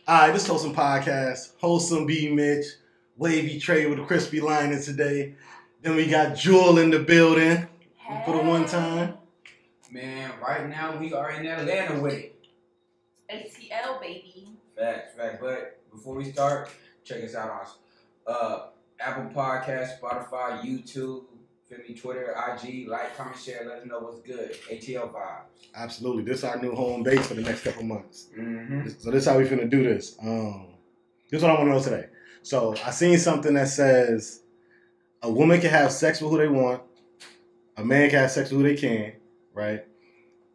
Alright, this is Wholesome Podcast. Wholesome B, Mitch. Wavy Trey with a crispy line in today. Then we got Jewel in the building for the one time. Man, right now we are in Atlanta with it. ATL, baby. Facts. But before we start, check us out on Apple Podcasts, Spotify, YouTube, Twitter, IG. Like, comment, share, let us know what's good. ATL vibes. Absolutely. This is our new home base for the next couple months. Mm-hmm. So this is how we finna do this. This is what I want to know today. So I seen something that says a woman can have sex with who they want. A man can have sex with who they can, right?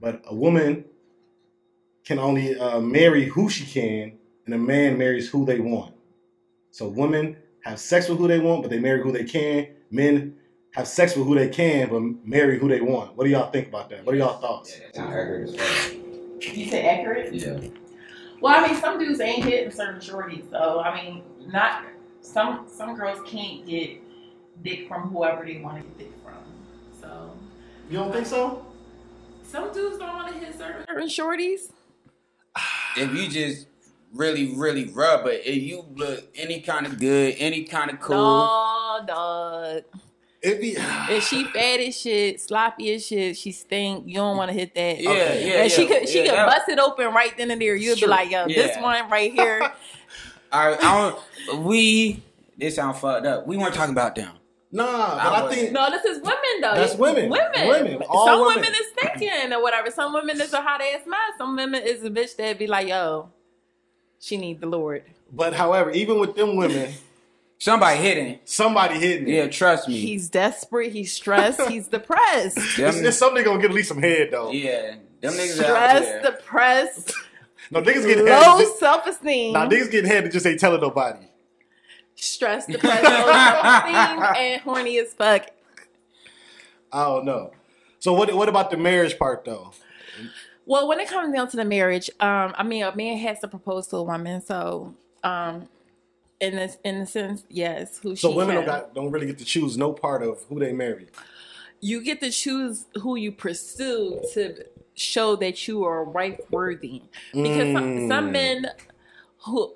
But a woman can only marry who she can, and a man marries who they want. So women have sex with who they want, but they marry who they can. Men have sex with who they can, but marry who they want. What do y'all think about that? What are y'all thoughts? Yeah, that's accurate as well. You say accurate? Yeah. Well, I mean, some dudes ain't hitting certain shorties, so I mean, not some girls can't get dick from whoever they want to get dick from. So You don't think so? some dudes don't want to hit certain shorties. If you just really rub it, if you look any kind of good, any kind of cool. No, dog. If she fat as shit, sloppy as shit, she stink. You don't want to hit that. Yeah, okay. yeah. And she could yeah. bust it open right then and there. You'd be like, yo, this Yeah. one right here. This sound fucked up. We weren't talking about them. Nah, but I think No, this is women though. That's women. Women. All Some women. women is thinking or whatever. Some women is a hot ass man. Some women is a bitch that be like, yo, she need the Lord. But however, even with them women, Somebody hitting. it. Yeah, trust me. He's desperate. He's stressed. He's depressed. There's somebody gonna get at least some head though. Yeah, them niggas out Stressed, there. depressed, No, niggas getting head. low self-esteem. Nah, niggas getting head that just ain't telling nobody. Stressed, depressed, low self-esteem, and horny as fuck. I don't know. So what about the marriage part though? Well, when it comes down to the marriage, I mean, a man has to propose to a woman, so in the sense, yes, who So she women can. don't really get to choose no part of who they marry. You get to choose who you pursue to show that you are wife worthy. Because some men who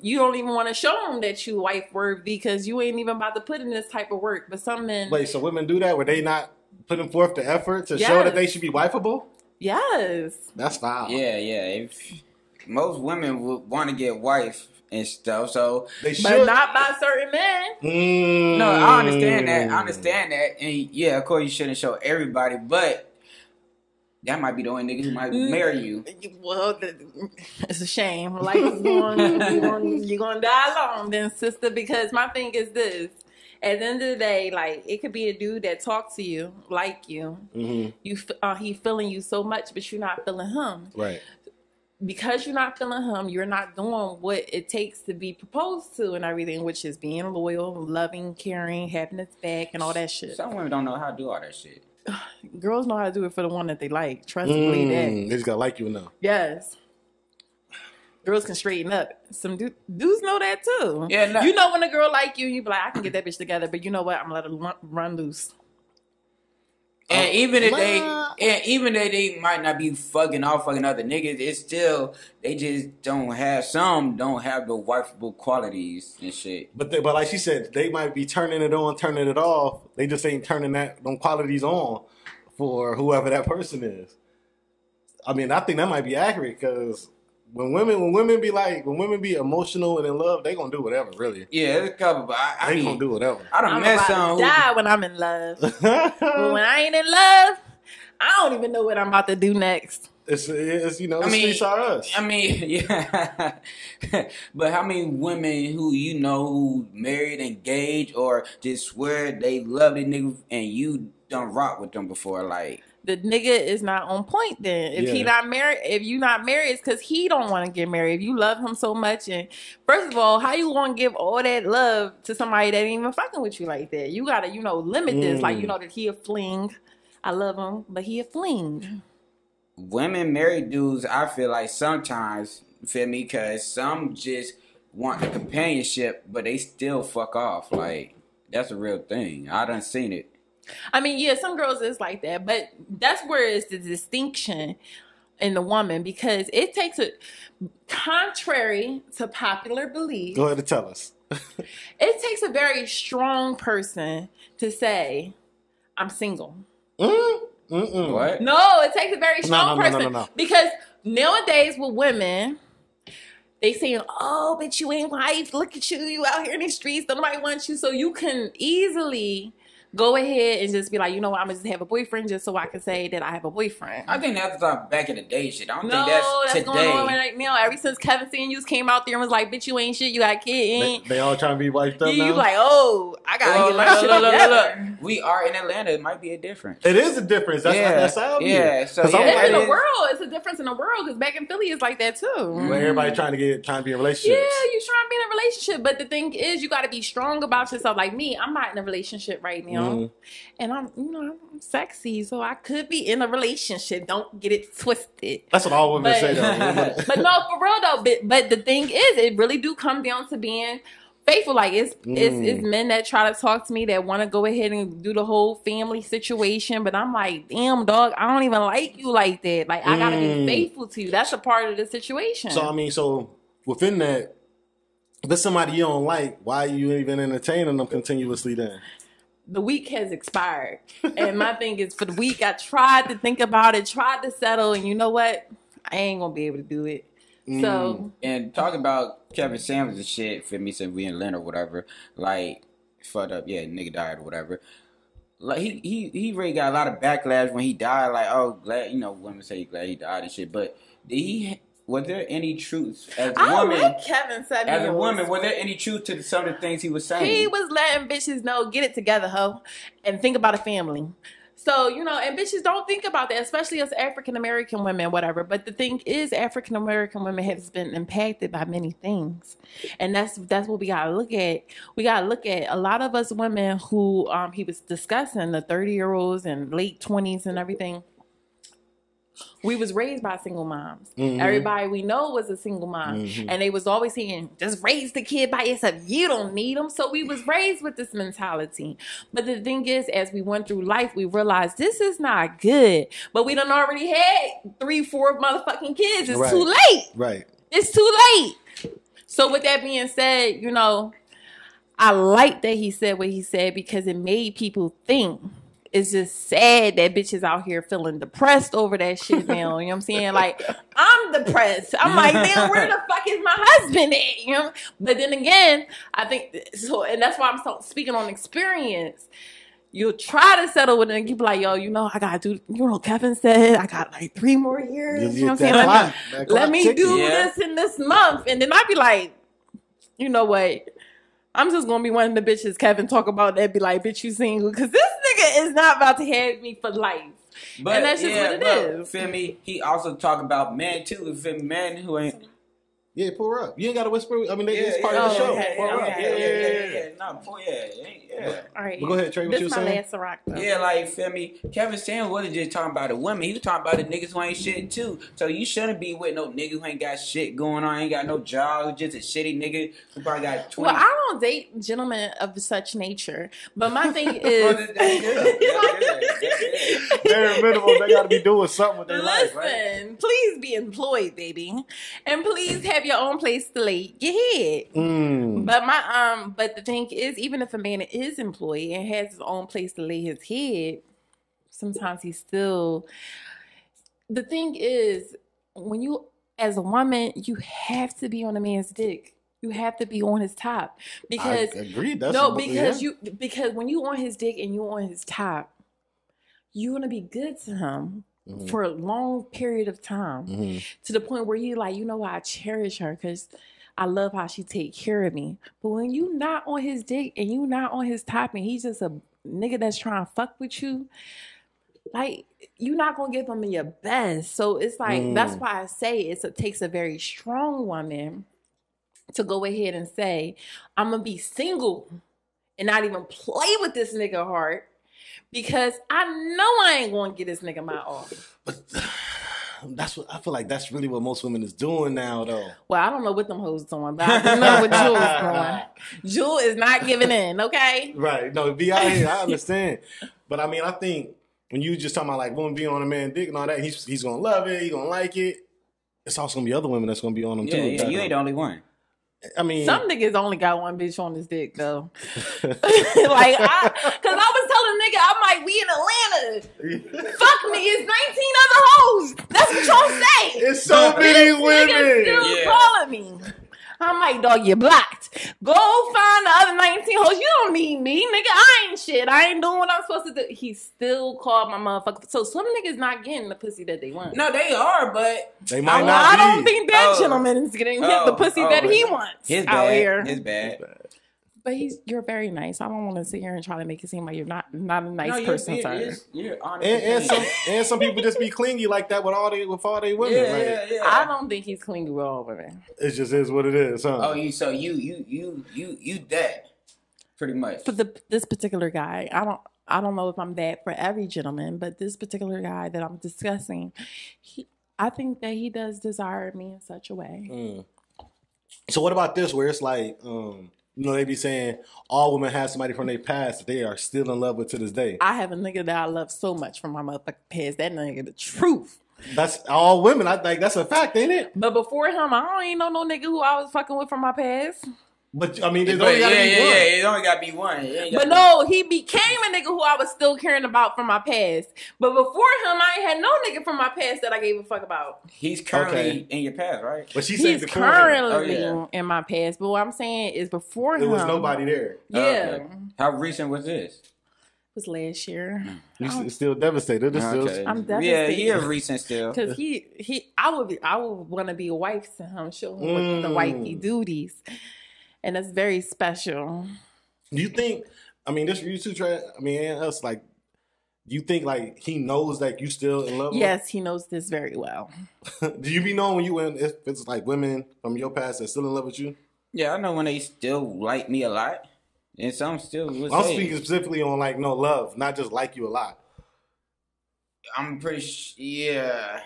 you don't even want to show them that you wife worthy because you ain't even about to put in this type of work. But some men, Wait, so women do that where they not putting forth the effort to show Yes. that they should be wifeable? yes, That's foul. Yeah. If most women would want to get wife and stuff, so They should. but not by certain men. no, I understand that, and yeah, of course you shouldn't show everybody, but that might be the only niggas who might marry you. Well, it's a shame. Like you're gonna die alone, then, sister. Because my thing is this: at the end of the day, like it could be a dude that talks to you, like you. Mm-hmm. He feeling you so much, but you're not feeling him. Right. Because you're not feeling him, you're not doing what it takes to be proposed to and everything, which is being loyal, loving, caring, having his back, and all that shit. Some women don't know how to do all that shit. Girls know how to do it for the one that they like. Trust and believe that. They just gotta like you enough. Yes. Girls can straighten up. Some dudes know that too. Yeah, no. You know when a girl like you be like, I can get that bitch together, but you know what? I'm gonna let her run loose. And even if they might not be fucking other niggas, it's still they just don't have the wifeable qualities and shit. But like she said, they might be turning it on, turning it off. They just ain't turning them qualities on for whoever that person is. I mean, I think that might be accurate because when women be emotional and in love, they gonna do whatever, really. Yeah, there's a couple, but I They mean, gonna do whatever. I done I'm met about some to who die when I'm in love. But when I ain't in love, I don't even know what I'm about to do next. It's the streets are us. I mean, yeah. But how many women who married, engaged, or just swear they love the nigga and you done rock with them before? Like, The nigga is not on point then. If he not married, if you not married, it's because he don't want to get married. If you love him so much, and first of all, how you gonna give all that love to somebody that ain't even fucking with you like that? You gotta, limit this. Like, that he a fling. I love him, but he a fling. women married dudes, I feel like sometimes, feel me, because some just want the companionship, but they still fuck off. Like, that's a real thing. I done seen it. I mean, yeah, some girls is like that, but that's where it's the distinction. in the woman, because it takes a, contrary to popular belief. Go ahead and tell us. It takes a very strong person to say, I'm single. What? No, it takes a very strong person. No. Because nowadays with women, they saying, oh, but you ain't wife. Look at you out here in the streets. Nobody wants you. So you can easily go ahead and just be like, you know what, I'm going to just have a boyfriend just so I can say that I have a boyfriend. I think that's back in the day shit. I don't think that's today. Going on right now. Ever since Kevin Samuels came out there and was like, bitch, you ain't shit, you got a kid. They all trying to be wiped up now? You like, oh, I got to get my shit together. Look. We are in Atlanta. It might be a difference. It is a difference. That's how it is. So it's in the world. It's a difference in the world, because back in Philly, it's like that too. Where everybody trying to be in a relationship. Yeah, you trying to be in a relationship. But the thing is, you got to be strong about yourself. Like me, I'm not in a relationship right now. And I'm sexy, so I could be in a relationship. Don't get it twisted. That's what all women say, though. But no, for real though. But the thing is, it really do come down to being faithful. Like it's men that try to talk to me that want to go ahead and do the whole family situation, but I'm like, damn dog, I don't even like you like that. Like I gotta be faithful to you. That's a part of the situation. So within that, if it's somebody you don't like, why are you even entertaining them continuously then? The week has expired. And my thing is, for the week, I tried to think about it, tried to settle, and you know what? I ain't going to be able to do it. So. And talking about Kevin Samuels and shit, for me, since we in Atlanta or whatever, like, fucked up, nigga died or whatever. Like, he really got a lot of backlash when he died. Like, oh, glad, women say glad he died and shit. But was there any truth as a woman? Like Kevin Samuels. As a woman, was there any truth to some of the things he was saying? He was letting bitches know, get it together, ho, and think about a family. So, and bitches don't think about that, especially as African-American women, whatever. But the thing is, African-American women has been impacted by many things. And that's what we got to look at. We got to look at a lot of us women who he was discussing, the 30-year-olds and late 20s and everything. We was raised by single moms. Everybody we know was a single mom. And they was always saying, just raise the kid by yourself. You don't need them. So we was raised with this mentality. But the thing is, as we went through life, we realized this is not good. But we done already had 3-4 motherfucking kids. It's too late. Right. It's too late. So with that being said, I like that he said what he said, because it made people think. It's just sad that bitches out here feeling depressed over that shit now. You know what I'm saying? Like, I'm depressed. I'm like, damn, where the fuck is my husband at? But then again, I think so, and that's why I'm speaking on experience. You'll try to settle with it and you be like, yo, I gotta do, Kevin said I got like 3 more years. You know what I'm saying? Let me do this in this month. And then I'd be like, you know what? I'm just gonna be one of the bitches Kevin talk about that be like, bitch, you single, because this nigga is not about to have me for life. But, and that's just what it is. Feel me? He also talk about men too. Feel me? Men who ain't. Yeah, pull her up. You ain't got to whisper. I mean, it's part of the show. Okay. Pull her up. Yeah. No, pull, yeah. All right. But go ahead, Trey. What you saying? This is my last rock, though. Yeah, like, feel me? Kevin Samuels wasn't just talking about the women. He was talking about the niggas who ain't shit, too. So you shouldn't be with no nigga who ain't got shit going on, ain't got no job, just a shitty nigga who probably got 20. Well, I don't date gentlemen of such nature. But my thing is... Very minimal. They got to be doing something with their life, right? Listen, please be employed, baby. And please have your own place to lay your head. But the thing is, even if a man is employed and has his own place to lay his head, sometimes he's still... The thing is, when you, as a woman, you have to be on a man's dick. You have to be on his top. Because I agree. Because when you on his dick and you on his top, you're gonna be good to him for a long period of time, to the point where you like, I cherish her because I love how she take care of me. But when you not on his dick and you not on his top and he's just a nigga that's trying to fuck with you, like, you're not gonna give him your best. So it's like that's why I say it takes a very strong woman to go ahead and say, I'm gonna be single and not even play with this nigga hard, because I know I ain't gonna get this nigga my off. But that's what I feel like. That's really what most women is doing now, though. Well, I don't know what them hoes doing, but I do know what Jewel is doing. Jewel is not giving in, okay? Right. No, be out here. I understand. But I mean, I think when you just talking about like women being on a man dick and all that, he's gonna love it, he's gonna like it. It's also gonna be other women that's gonna be on him too. Yeah, you ain't the only one. I mean, some niggas only got one bitch on his dick though. Cause I was telling a nigga, I'm like, we in Atlanta. Fuck me, it's 19 other hoes. That's what y'all say. It's so many women. Niggas still calling me. I'm like, dog, you blocked. Go find the other 19 hoes. You don't need me, nigga. I ain't shit. I ain't doing what I'm supposed to do. He still called my motherfucker. So some niggas not getting the pussy that they want. No, they are, but they might not be. I don't think that gentleman is getting the pussy that he wants out here. His bad. But you're very nice. I don't want to sit here and try to make it seem like you're not a nice person, sir. You're honest. And some people just be clingy like that with all they women. Yeah. I don't think he's clingy with all women. It just is what it is, huh? Oh, you that pretty much. For this particular guy, I don't know if I'm that for every gentleman, but this particular guy that I'm discussing, I think that he does desire me in such a way. So what about this, where it's like, you know, they be saying all women have somebody from their past that they are still in love with to this day. I have a nigga that I love so much from my motherfucking past. That nigga the truth. That's all women. I think that's a fact, ain't it? But before him, I don't even know no nigga who I was fucking with from my past. But I mean, there's only gotta be one. Yeah, it only gotta be one. But no, he became a nigga who I was still caring about from my past. But before him, I ain't had no nigga from my past that I gave a fuck about. He's currently in your past, right? But she said he's currently in my past. But what I'm saying is before him, there was nobody there. Yeah. Okay. How recent was this? It was last year. He's still devastated. Okay. I'm devastated. Yeah, he recent still. Because I would want to be a wife to him, show him what the wifey duties. And that's very special. Do you think, I mean, this for you too, Trey, I mean, and us, like, do you think, like, he knows that you still in love with him? Yes, he knows this very well. Do you be knowing if it's, like, women from your past that's still in love with you? Yeah, I know when they still like me a lot. And some still would I'm say. speaking specifically on, like, no love, not just like you a lot. I'm pretty yeah.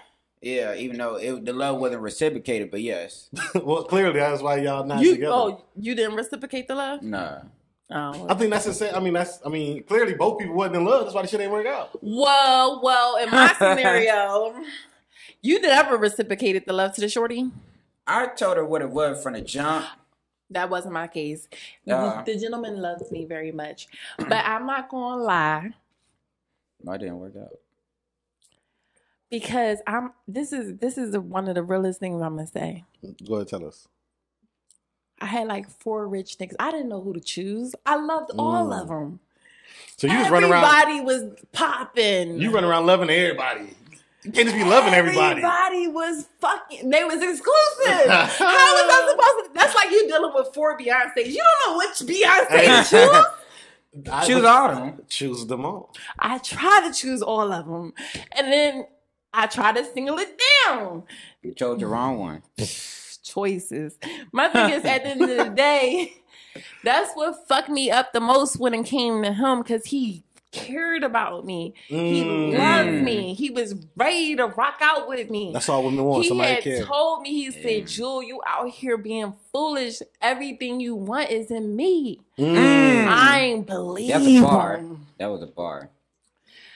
Yeah, even though the love wasn't reciprocated, but yes. Well, clearly that's why y'all not together. Oh, you didn't reciprocate the love? Nah. Oh. I think that's the same. I mean, clearly both people wasn't in love. That's why the shit ain't work out. Well, in my scenario, you never reciprocated the love to the shorty? I told her what it was from the jump. That wasn't my case. The gentleman loves me very much. But I'm not going to lie. That didn't work out. Because this is one of the realest things I'm gonna say. Go ahead, tell us. I had like 4 rich niggas. I didn't know who to choose. I loved all of them. So you just run around. Everybody was popping. You run around loving everybody. You can't just be loving everybody. Everybody was fucking. They was exclusive. How was I supposed to? That's like you dealing with 4 Beyoncés. You don't know which Beyonce to choose. Choose all of them. Choose them all. I try to choose all of them, and then I try to single it down. You chose the wrong one. Choices. My thing is, at the end of the day, that's what fucked me up the most when it came to him, because he cared about me. He loved me. He was ready to rock out with me. That's all women want. Somebody care. He had told me, he said, Jewel, you out here being foolish. Everything you want is in me. I ain't believe That's a bar. That was a bar.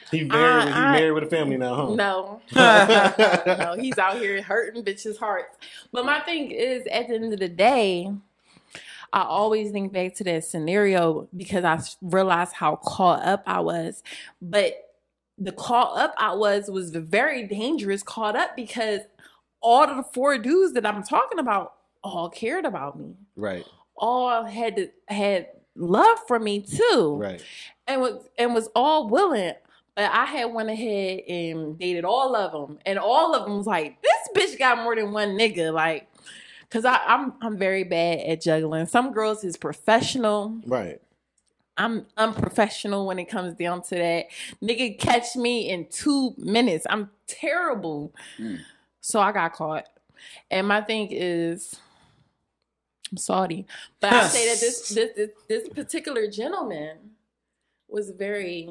He married with a family now, huh? No. No, he's out here hurting bitches' hearts. But my thing is, at the end of the day, I always think back to that scenario because I realized how caught up I was. But the caught up I was very dangerous caught up because all of the 4 dudes that I'm talking about all cared about me. Right. All had love for me too. Right. And was all willing. But I had went ahead and dated all of them. And all of them was like, this bitch got more than one nigga. Like, because I'm very bad at juggling. Some girls is professional. Right. I'm unprofessional when it comes down to that. Nigga catch me in 2 minutes. I'm terrible. So I got caught. And my thing is, I'm sorry. But I say that this particular gentleman was very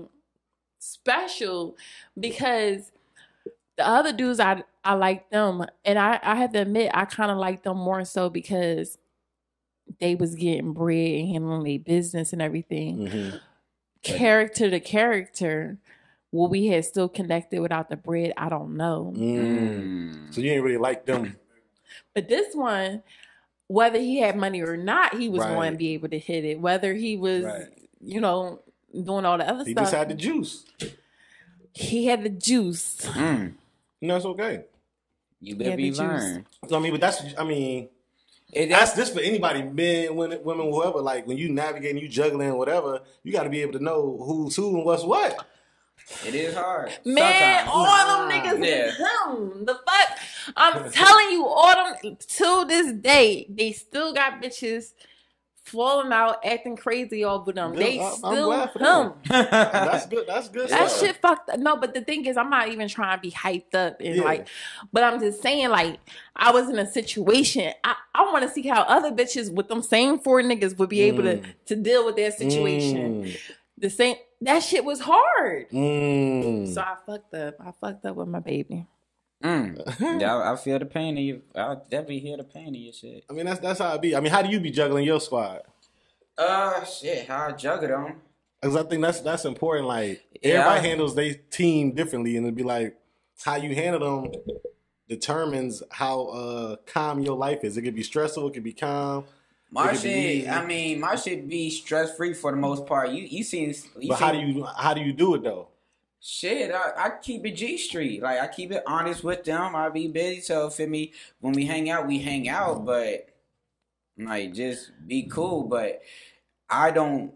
special because the other dudes I like them, and I have to admit I kind of like them more so because they was getting bread and handling their business and everything. Character to character will we have still connected without the bread? I don't know. So you ain't really like them. But this one, whether he had money or not, he was going to be able to hit it. Whether he was, you know, doing all the other stuff. He just had the juice. He had the juice. You know, it's okay. You better be learned. So, I mean, but that's this for anybody, men, women, whoever. Like, when you navigating, you juggling, whatever, you got to be able to know who's who and what's what. It is hard. Man, all them niggas is him. The fuck? I'm telling you, all them, to this day, they still got bitches falling out, acting crazy over them. Good. They still him. That's good. That's good. That shit fucked up. No, but the thing is, I'm not even trying to be hyped up and like, but I'm just saying, like, I was in a situation. I want to see how other bitches with them same 4 niggas would be able to deal with their situation. The same. That shit was hard. So I fucked up. I fucked up with my baby. Yeah, I feel the pain in you. I'll definitely hear the pain in your shit. I mean, that's how it be. I mean, how do you be juggling your squad? Shit, how I juggle them. Because I think that's important. Like, everybody handles their team differently, and it'd be like, how you handle them determines how calm your life is. It could be stressful, it could be calm. My shit be stress free for the most part. You seen. But how do you do it though? Shit, I keep it G Street. Like, I keep it honest with them. I be busy, so feel me. When we hang out. But like, just be cool. But I don't.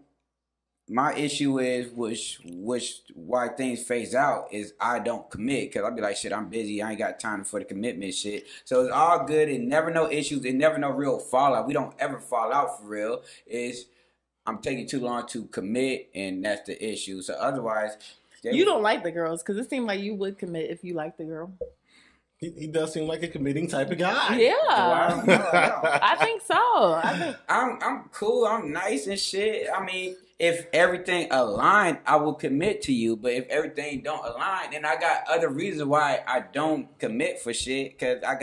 My issue is why things phase out is I don't commit, because I'll be like, shit, I'm busy. I ain't got time for the commitment shit. So it's all good. And never no issues. And never no real fallout. We don't ever fall out for real. I'm taking too long to commit, and that's the issue. So otherwise, you don't like the girls, because it seemed like you would commit if you like the girl. He does seem like a committing type of guy. Yeah, I think so. I'm cool. I'm nice and shit. I mean, if everything aligned, I will commit to you. But if everything don't align, then I got other reasons why I don't commit for shit. Because I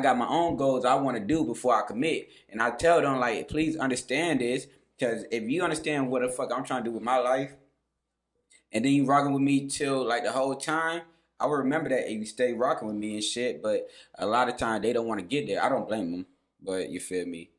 got my own goals I want to do before I commit. And I tell them, like, please understand this. Because if you understand what the fuck I'm trying to do with my life, and then you rocking with me till like the whole time, I will remember that if you stay rocking with me and shit. But a lot of times they don't want to get there. I don't blame them. But you feel me?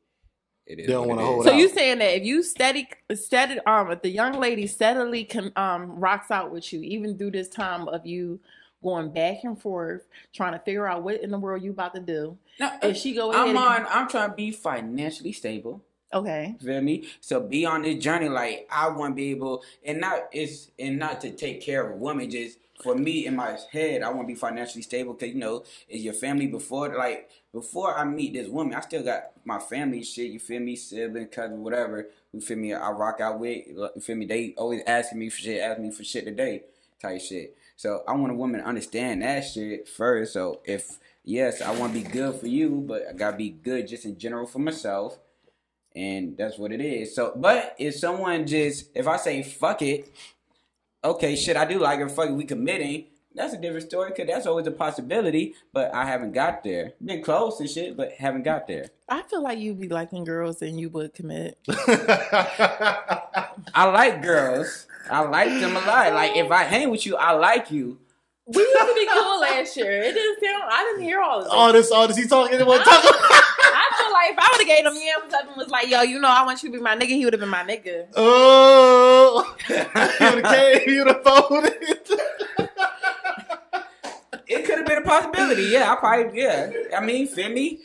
It is. They don't want to hold out. So you saying that if you if the young lady steadily rocks out with you, even through this time of you going back and forth, trying to figure out what in the world you about to do. No, if she go ahead, I'm trying to be financially stable. Okay. Feel me? So be on this journey. Like, I want to be able, and not to take care of a woman, just for me in my head, I want to be financially stable, because, you know, is your family before I meet this woman, I still got my family shit, you feel me, sibling, cousin, whatever, you feel me, I rock out with, you feel me, they always ask me for shit today, type shit. So I want a woman to understand that shit first. So yes, I want to be good for you, but I got to be good just in general for myself. And that's what it is. So, but if I say fuck it, okay, shit, I do like her, fuck it, we committing, that's a different story, because that's always a possibility, but I haven't got there. Been close and shit, but haven't got there. I feel like you be liking girls and you would commit. I like girls. I like them a lot. Like, if I hang with you, I like you. We used to be cool last year. It didn't sound, I didn't hear all of this. All this, he talking. I feel like if I would have gave him yams up and was like, yo, you know, I want you to be my nigga, he would have been my nigga. Oh, he would have came, he would have folded. It could have been a possibility. Yeah, I mean, feel me?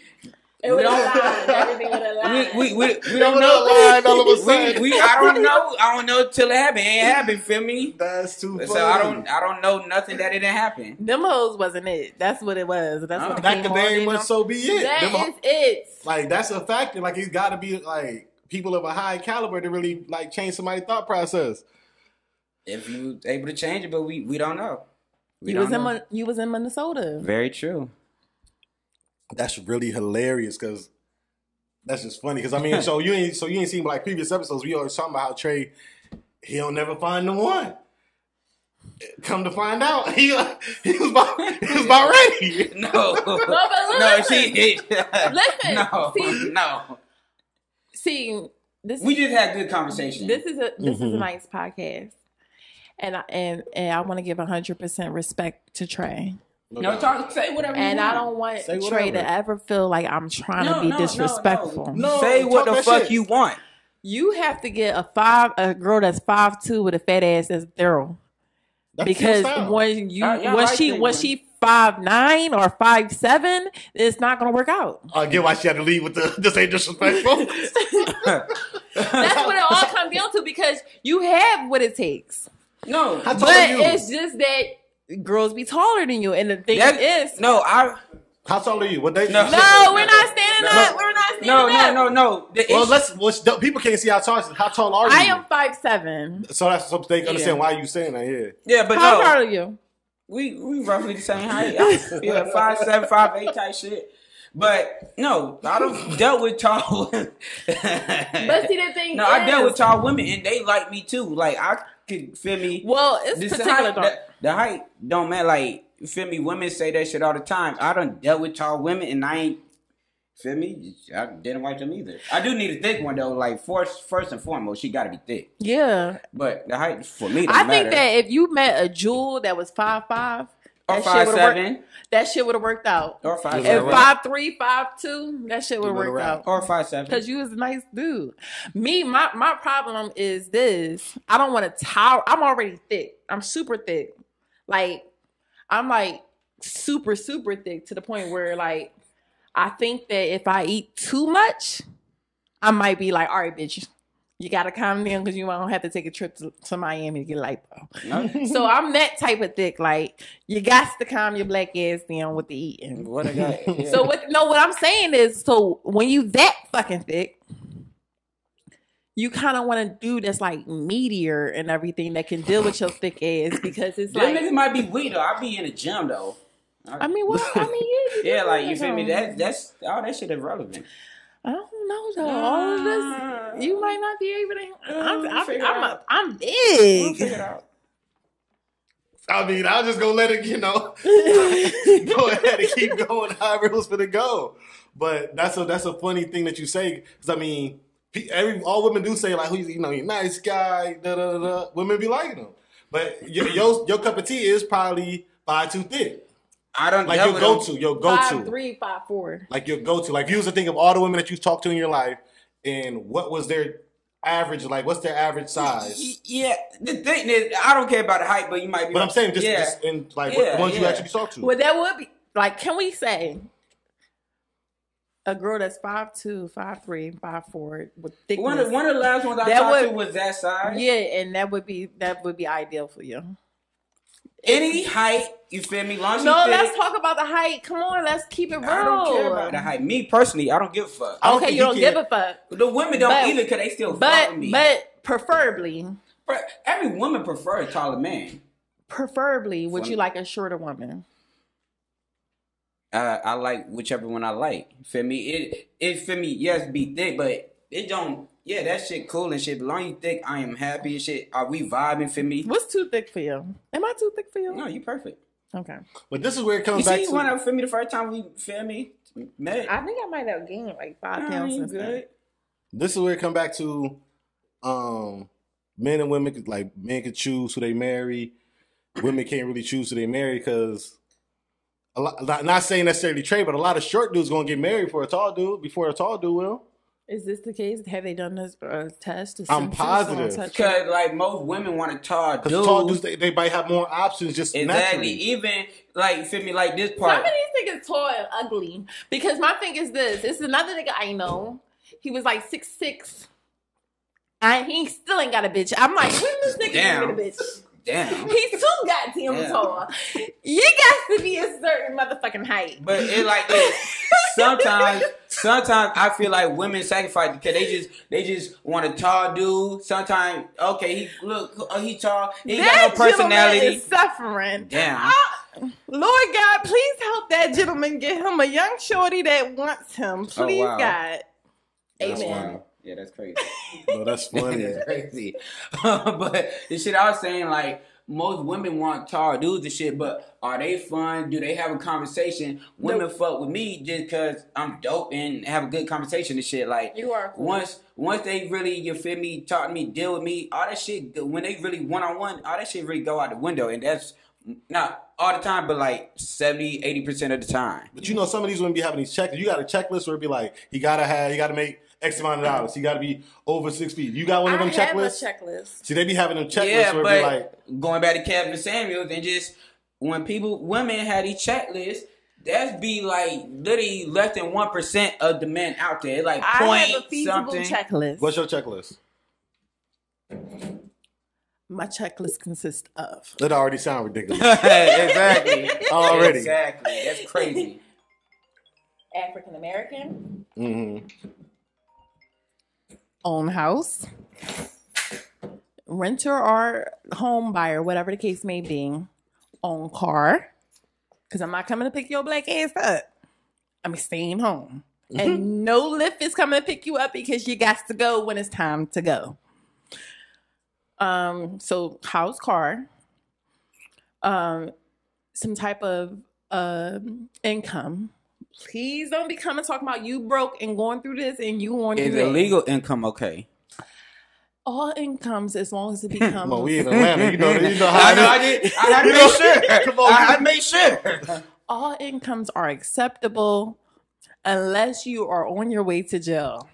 It would have aligned. Everything would have aligned. We don't know. All of a sudden. I don't know. I don't know till it happened. It ain't happened. Feel me? That's too funny. So I don't know nothing that it didn't happen. Them hoes wasn't it. That's what it was. That's what that could very much so be it. That is it. Like, that's a factor. Like, it's got to be like people of a high caliber to really like change somebody's thought process. If you able to change it, but we don't know. You was in Minnesota. Very true. That's really hilarious, because that's just funny. Because I mean, so you ain't seen like previous episodes. We always talking about how Trey, he'll never find the one. Come to find out, he was about ready. No, but listen. Listen. No. See, we just had good conversation. This is a nice podcast. And I want to give 100% respect to Trey. No, say whatever you want. And I don't want Trey to ever feel like I'm trying to be disrespectful. No, say what the fuck you want. You have to get a girl that's 5'2" with a fat ass that's thorough. Because when she 5'9" or 5'7", it's not gonna work out. I get why she had to leave with this ain't disrespectful. That's what it all comes down to, because you have what it takes. No, but it's just that girls be taller than you, and the thing is, how tall are you? What they? No, we're not standing up. We're not standing up. No. Well, people can't see how tall are you? I am 5'7". So that's something they understand why you saying that. Yeah. Yeah, but how tall are you? We roughly the same height. 5'7", 5'8" type shit. But no, I don't dealt with tall women. But see, the thing is, I dealt with tall women and they like me too. Like I could feel me. Well, it's particular. The height don't matter. Like, you feel me? Women say that shit all the time. I done dealt with tall women and I ain't, feel me? I didn't like them either. I do need a thick one though. Like first and foremost, she got to be thick. Yeah. But the height for me, I think that if you met a Jewel that was 5'5", or 5'7", that shit would have worked out. Or 5'7", and 5'3", 5'2", that shit would have worked out. Or 5'7", because you was a nice dude. Me, my problem is this: I don't want to tower. I'm already thick. I'm super thick. Like, I'm like super thick to the point where like I think that if I eat too much, I might be like, all right, bitch, you gotta calm down because you won't have to take a trip to Miami to get lipo. So I'm that type of thick. Like, you got to calm your black ass down with the eating. What I got? Yeah. So what I'm saying is, so when you that fucking thick, you kind of want a dude that's like meatier and everything that can deal with your thick ass, because it's like, like, niggas might be weak though. I be in the gym though. I mean, yeah, like, you feel me? That's all that shit is relevant. I don't know though. All of this, you might not be able to. I'm big. We'll figure it out. I mean, I was just gonna let it, go ahead and keep going however it was gonna go. But that's a funny thing that you say, because I mean, all women do say like, who's you're a nice guy, da da da. Women be liking him, but your cup of tea is probably 5'2" thick. I don't like your go-to. 5'3", 5'4". Like your go-to. Like, if you was to think of all the women that you've talked to in your life, and what was their average? Like, what's their average size? Yeah, the thing is, I don't care about the height, but you might be. But I'm saying just in like what ones you actually talk to. Well, that would be like, can we say a girl that's 5'2", 5'3", 5'4" with thickness? One of the last ones I talked to was that size. Yeah, and that would be ideal for you. Any height, you feel me? Long no, let's talk about the height. Come on, let's keep it real. I don't care about the height. Me personally, I don't give a fuck. Okay, you don't give a fuck. The women don't either, because they still fuck with me. But preferably, every woman prefers a taller man. Preferably, would you like a shorter woman? I like whichever one I like. Feel me? It feel me? Yes, be thick, but it don't. Yeah, that shit cool and shit. But long you thick, I am happy and shit. Are we vibing for me? What's too thick for you? Am I too thick for you? No, you perfect. Okay. But this is where it comes back to. You see, you for me the first time we feel me met. I think I might have gained like 5 pounds since then. This is where it comes back to, men and women. Like, men can choose who they marry. Women can't really choose who they marry, because not saying necessarily Trey, but a lot of short dudes gonna get married for a tall dude before a tall dude will. Is this the case? Have they done this test? I'm positive. Because, like, most women want a tall dude. Because tall dudes, they might have more options just naturally. Even, like, you feel me, like this part. Some of these niggas tall and ugly. Because my thing is this. It's another nigga I know. He was like 6'6". And he still ain't got a bitch. I'm like, when this nigga get a bitch? Damn. He's too goddamn tall. You got to be a certain motherfucking height. But it's like this. Sometimes I feel like women sacrifice because they just want a tall dude. Sometimes, okay, he tall. He ain't got no personality. Is suffering. Damn. Lord God, please help that gentleman get him a young shorty that wants him. Please, God. Amen. Yeah, that's crazy. No, that's funny. That's crazy. But the shit I was saying, like, most women want tall dudes and shit, but are they fun? Do they have a conversation? Women fuck with me just because I'm dope and have a good conversation and shit. Like, you are cool. Once they really, you feel me, talk to me, deal with me, all that shit, when they really one-on-one, all that shit really go out the window. And that's not all the time, but like 70, 80% of the time. But you know, some of these women be having these checklists. You got a checklist where it be like, you got to make X amount of dollars. You got to be over 6 feet. You got one of them checklists? I have a checklist. See, they be having them checklists where it be like... going back to Kevin Samuels, and just when women had these checklists, that's be like literally less than 1% of the men out there. Like I have a feasible checklist. What's your checklist? My checklist consists of... It already sounds ridiculous. Exactly. Already. Exactly. That's crazy. African American. Mm-hmm. Own house. Renter or home buyer, whatever the case may be. Own car. Because I'm not coming to pick your black ass up. I'm staying home. And no Lyft is coming to pick you up because you got to go when it's time to go. So house, car, some type of income. Please don't be coming talking about you broke and going through this and you want to. Is illegal income okay? All incomes, as long as it becomes. Well, we in Atlanta, you know how I had to make sure. Come on, I had to make sure. All incomes are acceptable unless you are on your way to jail.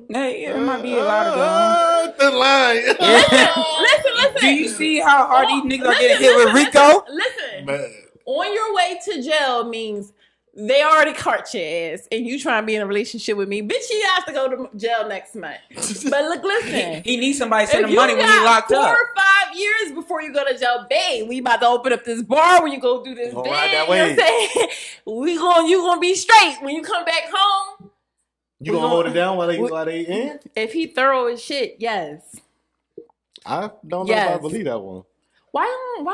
Hey, it might be a lot of them. The line. Listen. Do you see how hard these niggas are getting hit with Rico? Listen. Man. On your way to jail means they already caught your ass and you trying to be in a relationship with me. Bitch, you have to go to jail next month. But look, listen. He needs somebody to send him money when he locked up. 4 or 5 years before you go to jail, babe, we about to open up this bar when you go do this. All Babe, right, that you know way. what I'm saying? You gonna be straight. When you come back home. You gonna hold it down while they in? If he thorough as shit, yes. I don't know if I believe that one. Why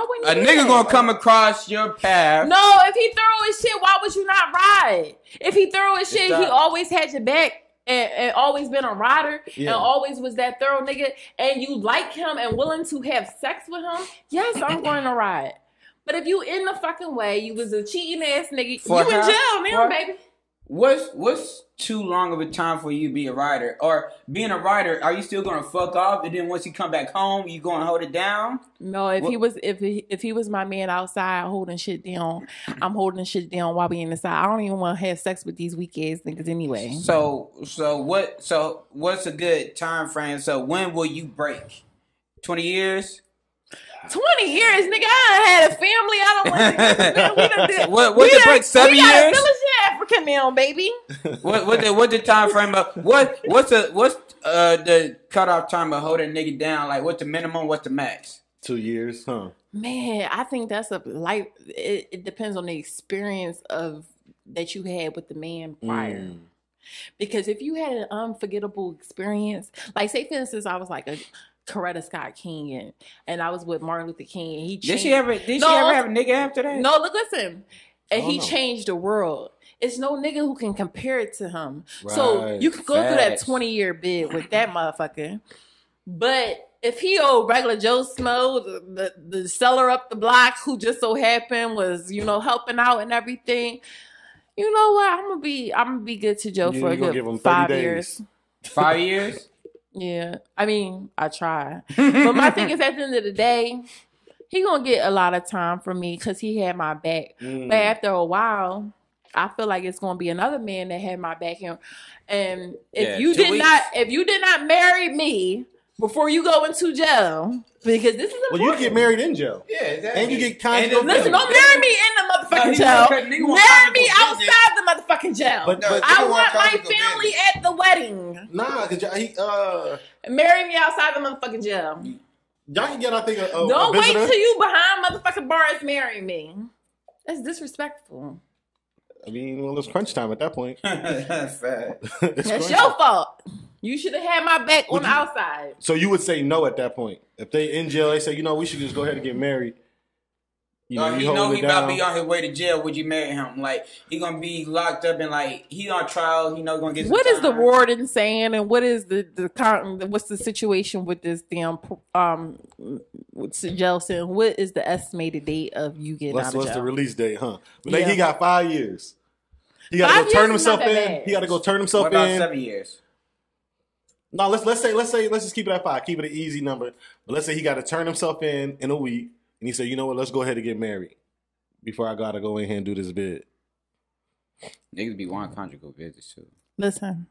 wouldn't A you nigga gonna come across your path. No, if he thorough as shit, why would you not ride? If he thorough as shit, he always had your back and always been a rider and always was that thorough nigga and you like him and willing to have sex with him, yes, I'm going to ride. But if you in the fucking way, you was a cheating ass nigga, you in jail now, baby. What's too long of a time for you to be a rider? Or being a rider, are you still gonna fuck off and then once you come back home, you gonna hold it down? No, if he was my man outside holding shit down, I'm holding shit down while we inside. I don't even want to have sex with these weak ass niggas anyway. So what's a good time frame? So when will you break? 20 years? 20 years, nigga. I had a family. I don't want to. We done did. What's the break? 7 years? We got a village in Africa now, baby. What the time frame of what's the cutoff time of holding a nigga down? Like what's the minimum? What's the max? 2 years, huh? Man, I think that's it depends on the experience that you had with the man prior. Because if you had an unforgettable experience, like say for instance, I was like a Coretta Scott King and I was with Martin Luther King and he changed. Did she ever have a nigga after that? No, look, listen. And he changed the world. It's no nigga who can compare it to him. Right. So you could go through that 20-year bid with that motherfucker. But if he old regular Joe Smo, the seller up the block who just so happened was, helping out and everything, you know what? I'm gonna be good to Joe for a good 5 years. 5 years? Yeah. I mean, I try. But my thing is at the end of the day, he gonna get a lot of time from me because he had my back. But after a while, I feel like it's gonna be another man that had my back. And if you did not marry me before you go into jail, because this is important. Well, you get married in jail. Yeah, exactly. And you get conjugal. Listen, don't marry me in the motherfucking jail. Marry me outside the motherfucking jail. But I want my family at the wedding. Nah, because marry me outside the motherfucking jail. Y'all can get, I think, don't wait till you behind motherfucking bars marry me. That's disrespectful. I mean, well, it's crunch time at that point. That's That's your fault. You should have had my back on the outside. So you would say no at that point. If they in jail, they say, we should just go ahead and get married. You know he about to be on his way to jail. Would you marry him? Like, he gonna be locked up and like he on trial. He gonna get. What is the warden saying, and what is what's the situation with this damn with Jelson? What is the estimated date of you getting out of jail? What's the release date, huh? But he got 5 years. He got to go turn himself in. He got to go turn himself in. What about 7 years? No, let's just keep it at 5. Keep it an easy number. But let's say he got to turn himself in a week, and he said, you know what? Let's go ahead and get married before I gotta go in here and do this bid. Niggas be wanting conjugal visits too. Listen,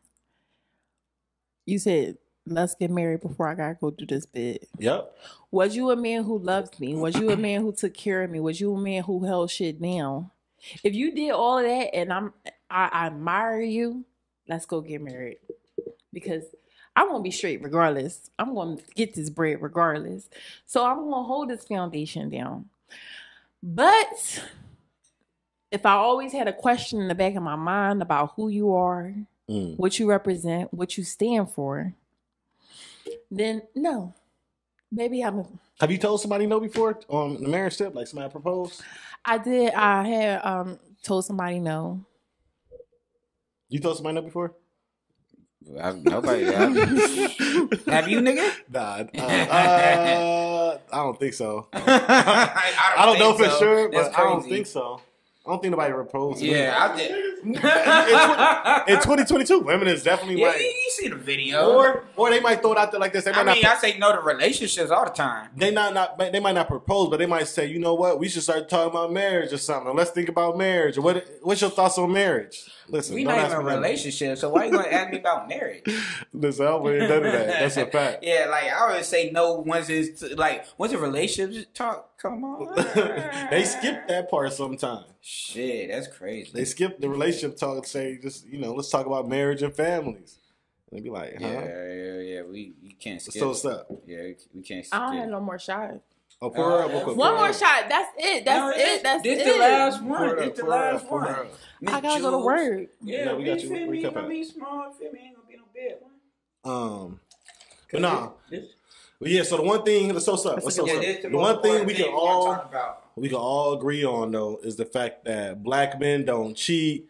you said let's get married before I gotta go do this bid. Yep. Was you a man who loved me? Was you a man who took care of me? Was you a man who held shit down? If you did all of that and I admire you, let's go get married. Because I'm going to be straight regardless. I'm going to get this bread regardless. So I'm going to hold this foundation down. But if I always had a question in the back of my mind about who you are, what you represent, what you stand for, then no. Maybe I'm... Have you told somebody no before on the marriage tip? Like somebody proposed? I did. I had told somebody no. You told somebody no before? Nobody. Have you, nigga? Nah. I don't think so. I don't know for sure, but I don't think so. I don't think nobody proposed. Yeah, I did. In 2022, women is definitely like... you see the video. Or they might throw it out there like this. I say no to relationships all the time. They might not propose, but they might say, you know what? We should start talking about marriage or something. Or let's think about marriage. Or what's your thoughts on marriage? Listen, we not even in a relationship, so why you gonna ask me about marriage? Listen, I don't really none of that. That's a fact. Yeah, like I always say no once a relationship talk. Come on. They skip that part sometimes. Shit, that's crazy. They skip the relationship talk and say, just let's talk about marriage and families. And they be like, huh? Yeah. We can't skip. So what's up? Yeah, we can't skip. I don't have no more shots. Oh, pour her up. One more shot. That's it. That's this it. The last one. This the last one. I gotta go to work. Yeah, we got you. Ain't gonna be small. Feel me? Ain't gonna be no big one. But nah. But yeah. So the one thing. What's up? The one thing we can all agree on though is the fact that black men don't cheat.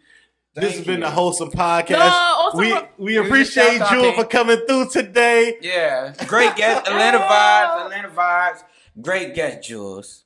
This has been the Wholesome Podcast. We appreciate Jewel for coming through today. Yeah, great guest. Atlanta vibes. Great guest, Jules.